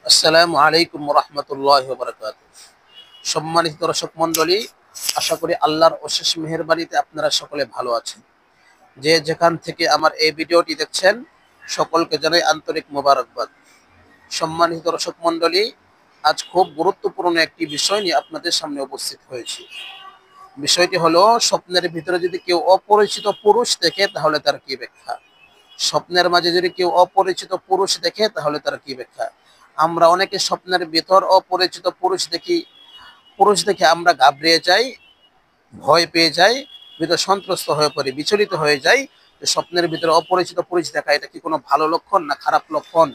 আসসালামু আলাইকুম রহমতুল্লাহ বারাকাত। সম্মানিত দর্শক মন্ডলী, আশা করি আল্লাহর অশেষ মেহেরবানিতে আপনারা সকলে ভালো আছেন। যে যেখান থেকে আমার এই ভিডিওটি দেখছেন সকলকে জানাই আন্তরিক মোবারকবাদ। সম্মানিত দর্শক মন্ডলী, আজ খুব গুরুত্বপূর্ণ একটি বিষয় নিয়ে আপনাদের সামনে উপস্থিত হয়েছি। বিষয়টি হলো, স্বপ্নের ভিতরে যদি কেউ অপরিচিত পুরুষ দেখে তাহলে তার কি ব্যাখ্যা। স্বপ্নের মাঝে যদি কেউ অপরিচিত পুরুষ দেখে তাহলে তার কি ব্যাখ্যা। আমরা অনেকে স্বপ্নের ভিতর অপরিচিত পুরুষ দেখে আমরা ঘাবড়িয়ে যাই, ভয় পেয়ে যাই, ভিতর সন্ত্রস্ত হয়ে পড়ি, বিচলিত হয়ে যাই। যে স্বপ্নের ভিতরে অপরিচিত পুরুষ দেখা, এটা কি কোনো ভালো লক্ষণ না খারাপ লক্ষণ?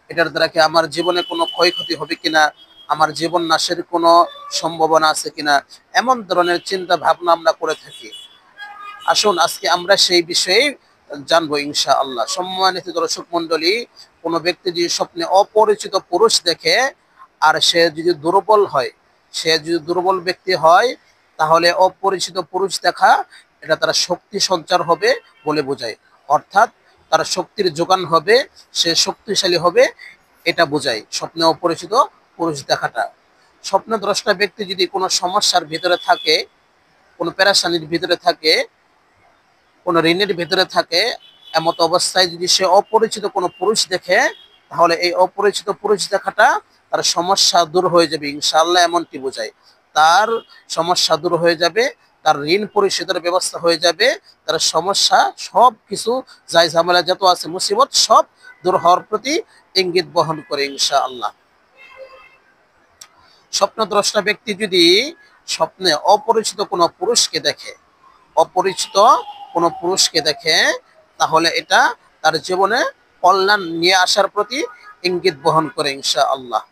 এটার দ্বারা কি আমার জীবনে কোনো ক্ষয়ক্ষতি হবে কিনা, আমার জীবন নাশের কোনো সম্ভাবনা আছে কিনা, এমন ধরনের চিন্তা ভাবনা আমরা করে থাকি। আসুন আজকে আমরা সেই বিষয়ে জানবো ইনশাআল্লাহ। সম্মানিত দর্শক মন্ডলী, কোনো ব্যক্তি যদি স্বপ্নে অপরিচিত পুরুষ দেখে আর সে যদি দুর্বল হয়, সে যদি দুর্বল ব্যক্তি হয়, তাহলে অপরিচিত পুরুষ দেখা এটা তার শক্তি সঞ্চার হবে বলে বোঝায়। অর্থাৎ তার শক্তির যোগান হবে, সে শক্তিশালী হবে, এটা বোঝায় স্বপ্নে অপরিচিত পুরুষ দেখাটা। স্বপ্নদ্রষ্টা ব্যক্তি যদি কোনো সমস্যার ভিতরে থাকে, কোনো পেরেশানির ভিতরে থাকে, কোনো ঋণের ভিতরে থাকে, এমত অবস্থায় যদি সে অপরিচিত কোনো পুরুষ দেখে, তাহলে এই অপরিচিত পুরুষ দেখাটা তার সমস্যা দূর হয়ে যাবে ইনশাআল্লাহ, এমনটি বোঝায়। তার সমস্যা দূর হয়ে যাবে, তার ঋণ পরিশোধের ব্যবস্থা হয়ে যাবে, তার সমস্যা সব কিছু, যাই ঝামেলা যত আছে মুসিবত, সব দূর হওয়ার প্রতি ইঙ্গিত বহন করে ইনশাআল্লাহ। স্বপ্নদ্রষ্টা ব্যক্তি যদি স্বপ্নে অপরিচিত কোনো পুরুষকে দেখে, অপরিচিত কোনো পুরুষকে দেখে, তাহলে এটা তার জীবনে কল্যাণ নিয়ে আসার প্রতি ইঙ্গিত বহন করে ইনশাআল্লাহ।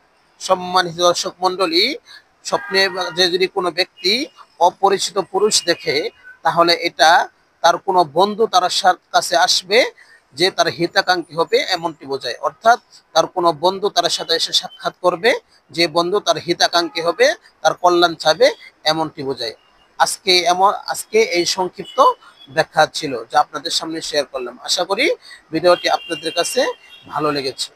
সম্মানিত দর্শক মন্ডলী, স্বপ্নে যে যদি কোনো ব্যক্তি অপরিচিত পুরুষ দেখে, তাহলে এটা তার কোনো বন্ধু তার কাছে আসবে, যে তার হিতাকাঙ্ক্ষী হবে এমনটি বোঝায়। অর্থাৎ তার কোনো বন্ধু তার সাথে এসে সাক্ষাৎ করবে, যে বন্ধু তার হিতাকাঙ্ক্ষী হবে, তার কল্যাণ চাবে, এমনটি বোঝায়। আজকে এই সংক্ষিপ্ত ব্যাখ্যা ছিল যা আপনাদের সামনে শেয়ার করলাম। আশা করি ভিডিওটি আপনাদের কাছে ভালো লেগেছে।